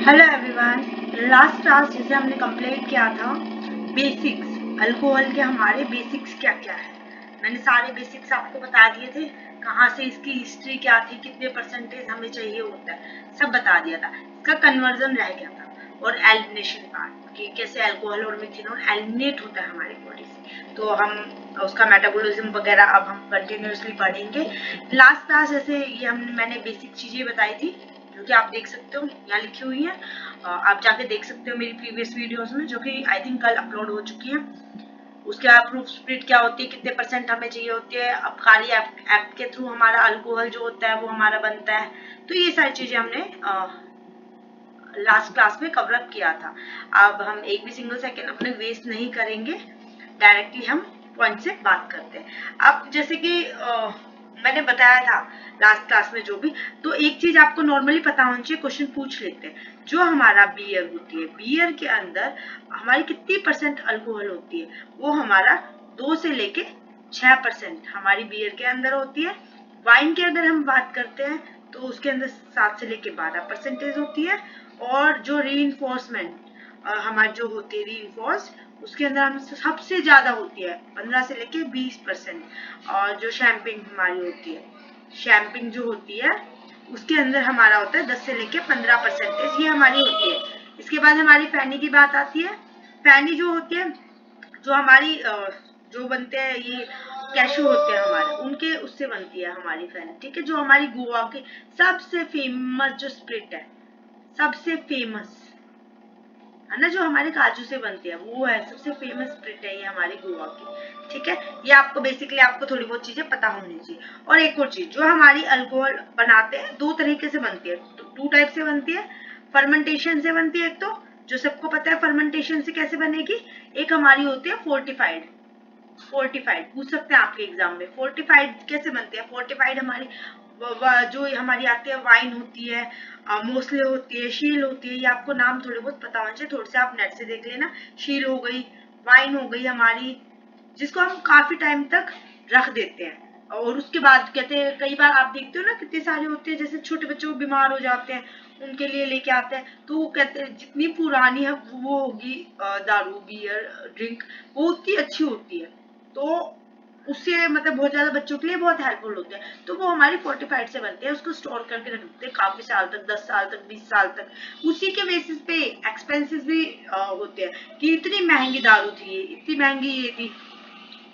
Hello everyone. Last class जैसे हमने complete किया था बेसिक्स अल्कोहल के, हमारे बेसिक्स क्या क्या है। मैंने सारे बेसिक्स आपको बता दिए थे, कहाँ से इसकी हिस्ट्री क्या थी, कितने परसेंटेज हमें चाहिए होता है, सब बता दिया था। इसका कन्वर्जन रह गया था और एलिमिनेशन पार्ट कि कैसे अल्कोहल और मिथेनॉल एलिमिनेट होता है हमारी बॉडी से। तो हम उसका मेटाबॉलिज्म वगैरह अब हम कंटिन्यूसली पढ़ेंगे। लास्ट क्लास जैसे ये मैंने बेसिक चीजें बताई थी जो कि आप देख सकते हो, यहाँ लिखी हुई है। आप जाके देख सकते हो मेरी प्रीवियस वीडियोस में, जो कि आई थिंक कल अपलोड हो चुकी है। उसके बाद प्रूफ स्प्लिट क्या होती है, कितने परसेंट हमें चाहिए होती है, अबकारी एक्ट के थ्रू हमारा अल्कोहल जो होता है वो हमारा बनता है। तो ये सारी चीजें हमने लास्ट क्लास में कवर अप किया था। अब हम एक भी सिंगल सेकेंड अपने वेस्ट नहीं करेंगे, डायरेक्टली हम पॉइंट से बात करते हैं। अब जैसे कि मैंने बताया था लास्ट क्लास में जो भी, तो एक चीज आपको नॉर्मली पता होनी चाहिए, क्वेश्चन पूछ लेते हैं। जो हमारा बियर होती है, बियर के अंदर हमारी कितनी परसेंट अल्कोहल होती है, वो हमारा 2 से लेके 6% हमारी बियर के अंदर होती है। वाइन के अगर हम बात करते हैं तो उसके अंदर 7 से लेके 12% होती है। और जो रीइंफोर्समेंट हमारी जो होती है रीइंफोर्स, उसके अंदर हम सबसे ज्यादा होती है 15 से लेके 20%। और जो शैम्पिंग हमारी होती है, शैम्पिंग जो होती है उसके अंदर हमारा होता है 10 से लेके 15%, ये हमारी होती है। इसके बाद हमारी फैनी की बात आती है। फैनी जो होती है, जो हमारी जो बनते हैं ये कैशू होते हैं हमारे, उनके उससे बनती है हमारी फैनी, ठीक है। जो हमारी गोवा की सबसे फेमस जो स्प्रिट है, सबसे फेमस है ना, जो हमारे काजू से बनती है, वो है सबसे फेमस स्प्रिट है ये हमारी गोवा की, ठीक है। ये आपको बेसिकली आपको थोड़ी बहुत चीजें पता होनी चाहिए। और एक और चीज, जो हमारी अल्कोहल बनाते हैं 2 तरीके से बनती है, 2 टाइप से बनती है। फर्मेंटेशन से बनती है एक तो, जो सबको पता है फर्मेंटेशन से कैसे बनेगी। एक हमारी होती है फोर्टिफाइड। फोर्टिफाइड पूछ सकते हैं आपके एग्जाम में, फोर्टिफाइड कैसे बनती है। फोर्टिफाइड हमारी जो हमारी आती है वाइन होती है, मोस्टली होती है, शील होती है, ये आपको नाम थोड़े बहुत पता होना चाहिए, थोड़े से आप नेट से देख लेना। शील हो गई, वाइन हो गई हमारी, जिसको हम काफी टाइम तक रख देते हैं। और उसके बाद कहते हैं, कई बार आप देखते हो ना कितने सारे होते हैं, जैसे छोटे बच्चों बीमार हो जाते हैं उनके लिए लेके आते हैं, तो वो कहते हैं जितनी पुरानी है वो होगी दारू बियर ड्रिंक, वो उतनी अच्छी होती है। तो उससे मतलब बहुत ज्यादा बच्चों के लिए बहुत हेल्पफुल होते हैं। तो वो हमारी फोर्टिफाइड से बनते हैं, उसको स्टोर करके रख देते हैं काफी साल तक, 10 साल तक, 20 साल तक। उसी के बेसिस पे एक्सपेंसेस भी होते हैं कि इतनी महंगी दारू थी, इतनी महंगी ये थी।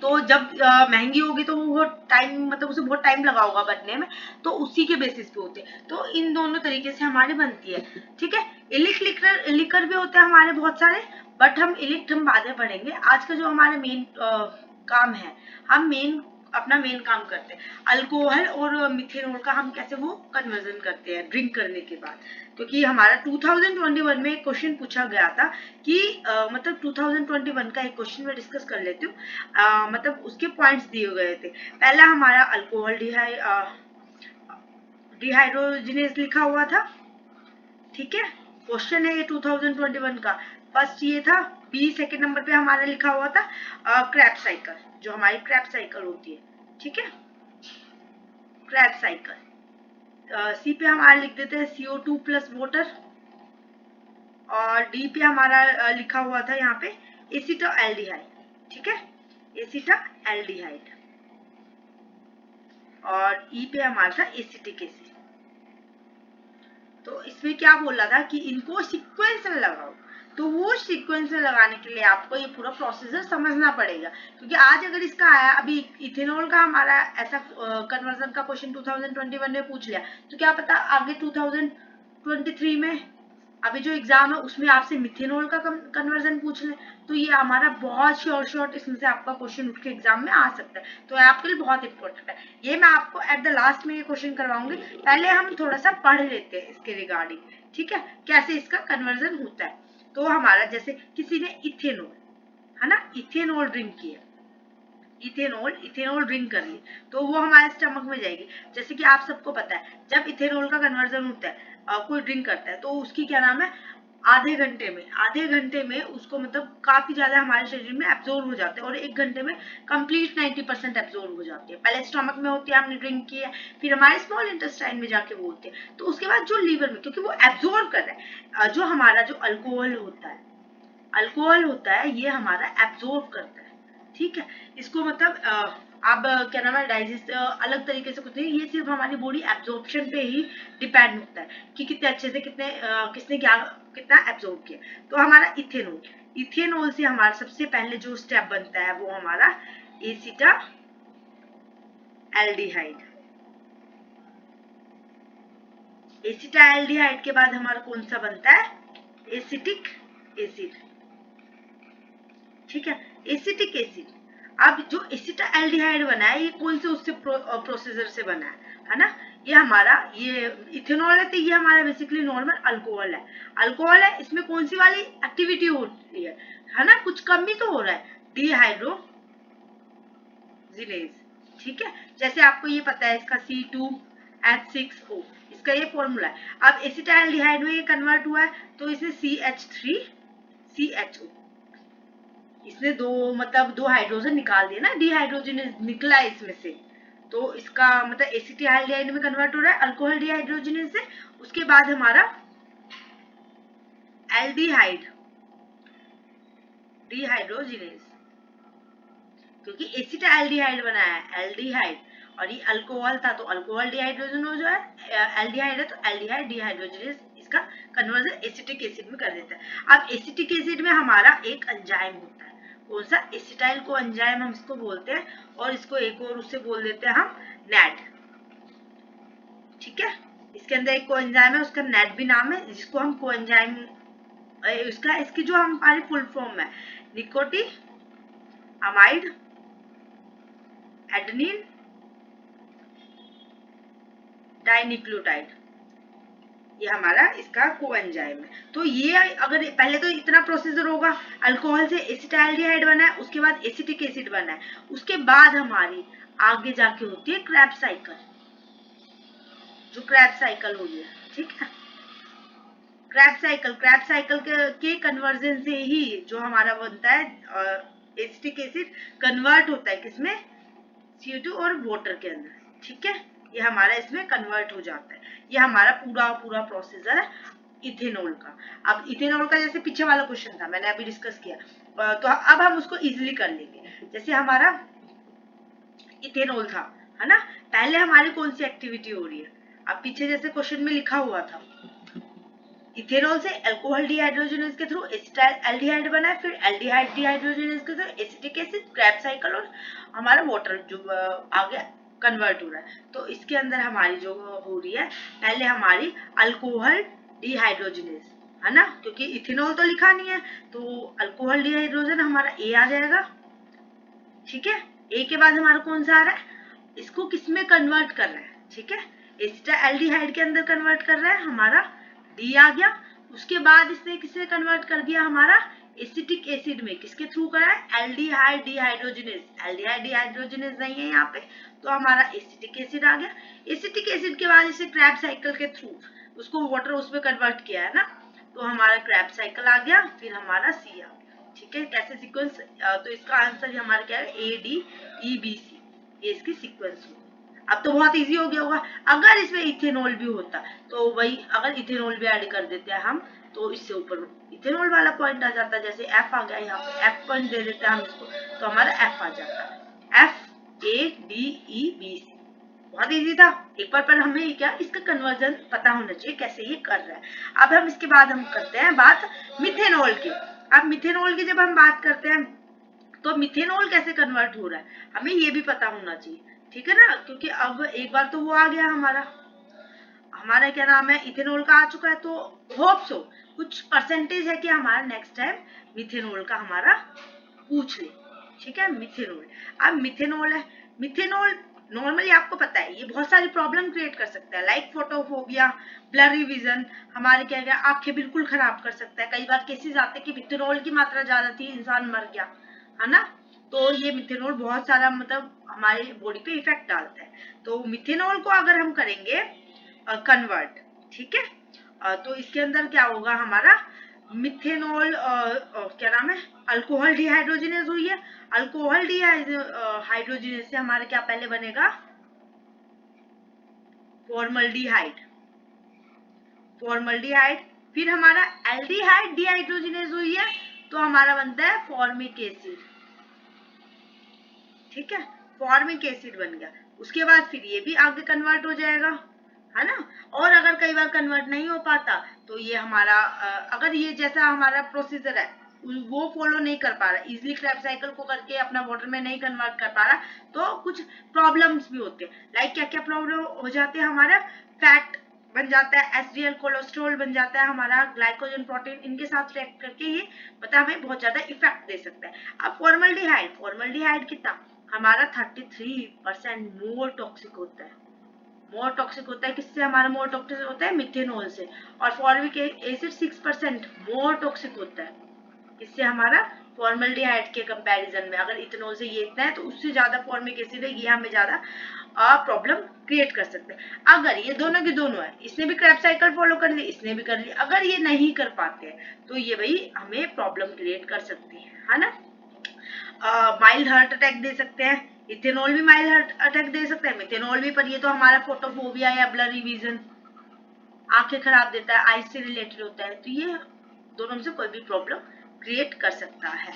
तो जब महंगी होगी तो वो टाइम मतलब उसे बहुत टाइम लगा होगा बनने में, तो उसी के बेसिस पे होते हैं। तो इन दोनों तरीके से हमारी बनती है, ठीक है। इलिक लिकर लिकर भी होते हैं हमारे बहुत सारे, बट हम इलिक्ट हम बाद में पढ़ेंगे। आज का जो हमारा मेन काम है, हम अपना मेन काम करते हैं अल्कोहल और मिथेनॉल का, हम कैसे वो कन्वर्जन करते हैं ड्रिंक करने के बाद। क्योंकि हमारा 2021 में एक क्वेश्चन पूछा गया था कि मतलब 2021 का एक क्वेश्चन में डिस्कस कर लेती हूँ। मतलब उसके पॉइंट्स दिए गए थे। पहला हमारा अल्कोहल डिहाइड्रोजिनेज लिखा हुआ था, ठीक है। क्वेश्चन है ये 2021 का, फर्स्ट ये था। बी सेकेंड नंबर पे हमारा लिखा हुआ था क्रैप साइकिल, जो हमारी क्रैप साइकिल होती है, ठीक है, क्रैप साइकिल। सी पे हमारा लिख देते हैं CO2 प्लस वाटर। और डी पे हमारा लिखा हुआ था यहाँ पे एसिटोएल्डिहाइड, ठीक है, एसिटोएल्डिहाइड। और ई पे हमारा था एसिटिक एसिड। तो इसमें क्या बोला था कि इनको सीक्वेंस में लगाओ। तो वो सीक्वेंस में लगाने के लिए आपको ये पूरा प्रोसीजर समझना पड़ेगा, क्योंकि आज अगर इसका आया, अभी इथेनॉल का हमारा ऐसा कन्वर्जन का क्वेश्चन 2021 में पूछ लिया, तो क्या पता आगे 2023 में अभी जो एग्जाम है उसमें आपसे मिथेनॉल का कन्वर्जन पूछ ले। तो ये हमारा बहुत शॉर्ट इसमें से आपका क्वेश्चन उठ के एग्जाम में आ सकता है, तो आपके लिए बहुत इंपॉर्टेंट है। ये मैं आपको एट द लास्ट में ये क्वेश्चन करवाऊंगी, पहले हम थोड़ा सा पढ़ लेते हैं इसके रिगार्डिंग, ठीक है, कैसे इसका कन्वर्जन होता है। तो हमारा जैसे किसी ने इथेनॉल, है ना, इथेनॉल ड्रिंक किया, इथेनॉल ड्रिंक कर ली, तो वो हमारे स्टमक में जाएगी। जैसे कि आप सबको पता है, जब इथेनॉल का कन्वर्जन होता है, कोई ड्रिंक करता है, तो उसकी क्या नाम है, आधे घंटे में उसको मतलब काफी ज्यादा हमारे शरीर में एब्जॉर्ब हो जाते हैं और 1 घंटे में कंप्लीट 90% एब्जॉर्ब हो जाती है। पहले स्टमक में होती है, हमने ड्रिंक की है, फिर हमारे स्मॉल इंटेस्टाइन में जाके वो होते हैं, तो उसके बाद जो लीवर में, क्योंकि वो एब्जॉर्ब कर रहा है, जो हमारा जो अल्कोहल होता है ये हमारा एब्जॉर्ब करता है। ठीक है, इसको मतलब अब क्या नाम है, डाइजेस्ट अलग तरीके से कुछ नहीं, ये सिर्फ हमारी बॉडी एब्जॉर्प्शन पे ही डिपेंड होता है कि कितने अच्छे से किसने क्या कितना एब्जॉर्ब किया। तो हमारा इथेनॉल से हमारा सबसे पहले जो स्टेप बनता है वो हमारा एसिटा एल्डिहाइड। एसिटा एल्डिहाइड के बाद हमारा कौन सा बनता है, एसिटिक एसिड। ठीक है, एसिटिक एसिड। अब जो एसिटाल्डिहाइड बना है ये कौन से उससे प्रोसेसर से बना है ना, ये हमारा ये इथेनॉल है, तो ये हमारा बेसिकली नॉर्मल अल्कोहल है। इसमें कौन सी वाली एक्टिविटी हो रही है ना, कुछ कम ही तो हो रहा है, डिहाइड्रोजिनेज। ठीक है, जैसे आपको ये पता है इसका C2H6O, इसका ये फॉर्मूला है। अब एसिटाल्डिहाइड में ये कन्वर्ट हुआ है तो इसमें CH3CHO, इसने दो हाइड्रोजन निकाल दिया ना, डिहाइड्रोजनेज निकला इसमें से, तो इसका मतलब एसिटाल्डिहाइड में कन्वर्ट हो रहा है अल्कोहल डिहाइड्रोजनेज से। उसके बाद हमारा एल्डिहाइड डिहाइड्रोजनेज, क्योंकि एसिटाल्डिहाइड बना है एल्डिहाइड और ये अल्कोहल था तो अल्कोहल डिहाइड्रोजन हो जाए, एल्डिहाइड है तो एल्डिहाइड डिहाइड्रोजनेज, इसका कन्वर्जन एसिटिक एसिड में कर देता है। अब एसिटिक एसिड में हमारा एक एंजाइम होता है, कौन सा, एसिटाइल को एंजाइम हम इसको बोलते हैं, और इसको एक और उससे बोल देते हैं हम नेड। ठीक है, इसके अंदर एक कोएंजाइम है, उसका नेड भी नाम है, जिसको हम कोएंजाइम, इसकी जो हमारी फुल फॉर्म है निकोटी अमाइड एडेनिन डाइन्यूक्लियोटाइड, ये हमारा इसका कोएंजाइम है। तो ये अगर पहले तो इतना प्रोसीजर होगा, अल्कोहल से एसिटाल्डिहाइड बना है, उसके बाद एसिटिक एसिड बना है, उसके बाद हमारी आगे जाके होती है क्रैब साइकिल, जो क्रैब साइकिल हो गया। ठीक है, क्रैब साइकिल के कन्वर्जन से ही जो हमारा बनता है एसिटिक एसिड कन्वर्ट होता है किसमें, CO2 और वाटर के अंदर। ठीक है, ये हमारा इसमें कन्वर्ट हो जाता है। ये हमारा पूरा प्रोसीजर है इथेनॉल का। अब इथेनॉल का जैसे पीछे वाला क्वेश्चन था मैंने अभी डिस्कस किया, तो अब हम उसको इजीली कर लेंगे। जैसे हमारा इथेनॉल था, है ना, पहले हमारी कौन सी एक्टिविटी हो रही है, अब पीछे जैसे क्वेश्चन में लिखा हुआ था, इथेनॉल से अल्कोहल डिहाइड्रोजनेज के थ्रू एसिटाल्डिहाइड बना है, फिर एल्डिहाइड डिहाइड्रोजनेज के through acetic acid, Krebs cycle और हमारा वाटर जो आगे कन्वर्ट हो रहा है। तो इसके अंदर हमारी जो हो रही है, पहले हमारी अल्कोहल डिहाइड्रोजनेज, है ना, क्योंकि इथेनॉल तो लिखा नहीं है तो अल्कोहल डिहाइड्रोजन हमारा ए आ जाएगा। ठीक है, ए के बाद हमारा कौन सा आ रहा है, इसको किसमें कन्वर्ट कर रहा है, ठीक है, एसिटाल्डिहाइड के अंदर कन्वर्ट कर रहा है, हमारा डी आ गया। उसके बाद इसने किससे कन्वर्ट कर दिया, हमारा एसिटिक एसिड में, किसके थ्रू करा है, एल्डिहाइड डिहाइड्रोजनेज नहीं है यहाँ पे, तो हमारा एसिटिक एसिड आ गया। एसिटिक एसिड के बाद इसे क्रैब साइकिल के थ्रू उसको वाटर उसमें कन्वर्ट किया है ना, तो हमारा क्रैब साइकिल आ गया, फिर हमारा सी आ गया। ठीक है, कैसे सीक्वेंस, तो इसका आंसर हमारा क्या है, ADEBC, ये इसकी सीक्वेंस होगी। अब तो बहुत इजी हो गया होगा। अगर इसमें इथेनॉल भी होता तो वही, अगर इथेनॉल भी ऐड कर देते हैं हम तो इससे ऊपर इथेनॉल वाला पॉइंट आ जाता है, जैसे F आ गया, यहाँ पे F पॉइंट दे देते हैं हम इसको, तो हमारा F आ जाता है, FADEBC। बहुत इजी था, एक बार पर हमें क्या इसका कन्वर्जन पता होना चाहिए कैसे ये कर रहा है। अब हम इसके बाद हम करते हैं बात मिथेनॉल की। अब मिथेनॉल की जब हम बात करते हैं तो मिथेनॉल कैसे कन्वर्ट हो रहा है हमें ये भी पता होना चाहिए। ठीक है ना, क्योंकि अब एक बार तो वो आ गया, हमारा क्या नाम है, इथेनॉल का आ चुका है, तो होप सो कुछ परसेंटेज है कि हमारा नेक्स्ट टाइम मिथेनॉल का हमारा पूछ ले। ठीक है, मिथेनॉल, अब मिथेनॉल है, मिथेनॉल नॉर्मली आपको पता है ये बहुत सारी प्रॉब्लम क्रिएट कर सकता है, लाइक फोटोफोबिया, ब्लरी विजन, हमारे क्या क्या आंखें बिल्कुल खराब कर सकता है। कई बार केसेस आते हैं कि मिथेनॉल की मात्रा ज्यादा थी, इंसान मर गया, है ना, तो ये मिथेनॉल बहुत सारा मतलब हमारे बॉडी पे इफेक्ट डालता है। तो मिथेनॉल को अगर हम करेंगे कन्वर्ट, ठीक है, तो इसके अंदर क्या होगा हमारा, मिथेनॉल क्या नाम है, अल्कोहल डिहाइड्रोजिनेज हुई है। अल्कोहल डिहाइड्रोजिनेज से हमारा क्या पहले बनेगा, फॉर्मल्डिहाइड। फॉर्मल्डिहाइड, फिर हमारा एल्डिहाइड डिहाइड्रोजिनेज हुई है तो हमारा बनता है फॉर्मिक एसिड। ठीक है, फॉर्मिक एसिड बन गया। उसके बाद फिर ये भी आगे कन्वर्ट हो जाएगा, है ना। और अगर कई बार कन्वर्ट नहीं हो पाता तो ये हमारा अगर ये जैसा हमारा प्रोसीजर है वो फॉलो नहीं कर पा रहा, इजिली क्रेब्स साइकिल को करके अपना वाटर में नहीं कन्वर्ट कर पा रहा, तो कुछ प्रॉब्लम्स भी होते हैं। लाइक क्या क्या प्रॉब्लम हो जाते हैं, हमारा फैट बन जाता है, एचडीएल कोलेस्ट्रॉल बन जाता है, हमारा ग्लाइकोजन प्रोटीन इनके साथ रिएक्ट करके ये मतलब हमें बहुत ज्यादा इफेक्ट दे सकता है। अब फॉर्मल्डिहाइड कितना, हमारा 33% मोर टॉक्सिक होता है। मोर टॉक्सिक होता है किससे, हमारा मोर टॉक्सिक होता है मिथेनॉल से। और फॉर्मिक एसिड 6% मोर टॉक्सिक होता है इससे, हमारा फॉर्मल्डिहाइड के कंपैरिजन में। अगर इथेनॉल से ये इतना है तो उससे ज्यादा फॉर्मिक एसिड है, ये हमें ज्यादा प्रॉब्लम क्रिएट कर सकते हैं। अगर ये दोनों के दोनों है, इसने भी क्रेब्स साइकिल फॉलो कर ली, इसने भी कर ली, अगर ये नहीं कर पाते हैं तो ये भाई हमें प्रॉब्लम क्रिएट कर सकती है ना। माइल्ड हार्ट अटैक दे सकते हैं, इथेनॉल भी माइल्ड हार्ट अटैक दे सकता है, मिथेनॉल भी। पर ये तो हमारा फोटोफोबिया या ब्लरी विजन, आंखें खराब देता है, आइज से रिलेटेड होता है, तो ये दोनों में से कोई भी प्रॉब्लम क्रिएट कर सकता है।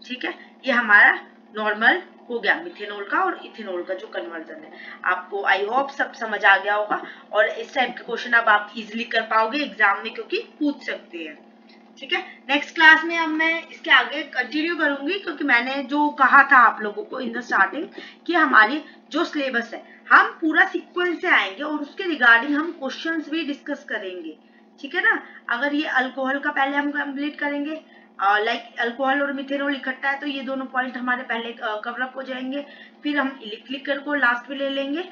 ठीक है, ये हमारा नॉर्मल हो गया मिथेनॉल का और इथेनॉल का जो कन्वर्जन है। आपको आई होप सब समझ आ गया होगा और इस टाइप के क्वेश्चन अब आप इजिली कर पाओगे एग्जाम में, क्योंकि पूछ सकते हैं। ठीक है, नेक्स्ट क्लास में अब मैं इसके आगे कंटिन्यू करूंगी, क्योंकि मैंने जो कहा था आप लोगों को इन द स्टार्टिंग कि हमारी जो सिलेबस है हम पूरा सीक्वेंस से आएंगे और उसके रिगार्डिंग हम क्वेश्चंस भी डिस्कस करेंगे। ठीक है ना। अगर ये अल्कोहल का पहले हम कंप्लीट करेंगे, लाइक अल्कोहल और मिथेनॉल इकट्ठा है तो ये दोनों पॉइंट हमारे पहले कवर अप हो जाएंगे। फिर हम इलिक लिकर को लास्ट में ले लेंगे,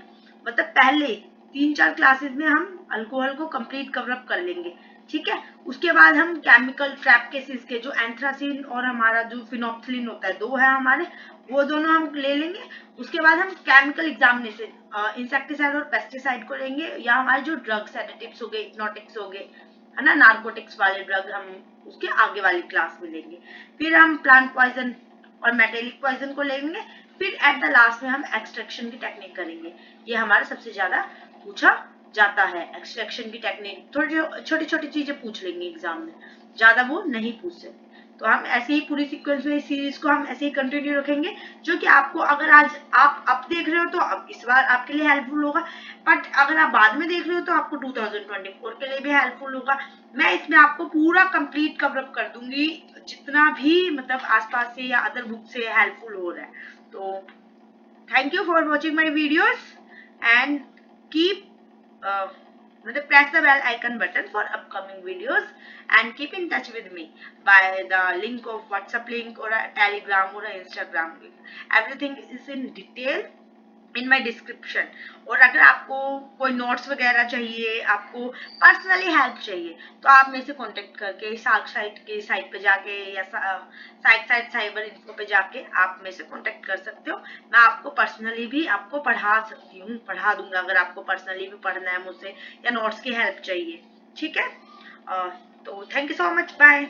मतलब पहले 3-4 क्लासेस में हम अल्कोहल को कंप्लीट कवर अप कर लेंगे। ठीक है, उसके बाद हम केमिकल ट्रैप केसेस के जो एंथ्रासिन और हमारा जो फिनोप्थिलिन होता है, दो है हमारे, वो दोनों हम ले लेंगे। उसके बाद हम केमिकल एग्जामिनेशन इंसेक्टिसाइड और पेस्टिसाइड को लेंगे, या हमारे जो ड्रग्स एडिटिव्स हो गए, हिप्नोटिक्स हो गए, है ना, नार्कोटिक्स वाले ड्रग हम उसके आगे वाली क्लास में लेंगे। फिर हम प्लांट पॉइजन और मेटेलिक पॉइजन को लेंगे। फिर एट द लास्ट में हम एक्सट्रैक्शन की टेक्निक करेंगे। ये हमारा सबसे ज्यादा पूछा जाता है, एक्सट्रैक्शन की टेक्निक। थोड़ी छोटी छोटी चीजें पूछ लेंगे एग्जाम में, ज्यादा वो नहीं पूछ सकते। तो हम ऐसे ही पूरी सीक्वेंस में इस सीरीज को हम ऐसे ही कंटिन्यू रखेंगे, जो कि आपको अगर आज आप अब देख रहे हो तो अब इस बार आपके लिए हेल्पफुल होगा, बट अगर आप बाद में देख रहे हो तो आपको 2024 के लिए भी हेल्पफुल होगा। मैं इसमें आपको पूरा कंप्लीट कवर अप कर दूंगी, जितना भी मतलब आसपास से या अदर बुक से हेल्पफुल हो रहा है। तो thank you for watching my videos and keep press the bell icon button for upcoming videos and keep in touch with me by the link of WhatsApp link or a Telegram or a Instagram link. Everything is in detail in my description. और अगर आपको कोई notes वगैरह चाहिए, आपको personally help चाहिए, तो आप मेरे से कांटेक्ट करके साग साइट के साइट पे जाके या साइट साइबर इन्फो पे जाके आप मेरे से कांटेक्ट कर सकते हो। मैं आपको पर्सनली भी आपको पढ़ा सकती हूँ, पढ़ा दूंगा अगर आपको पर्सनली भी पढ़ना है मुझसे या नोट्स की हेल्प चाहिए। ठीक है, तो thank you so much, bye.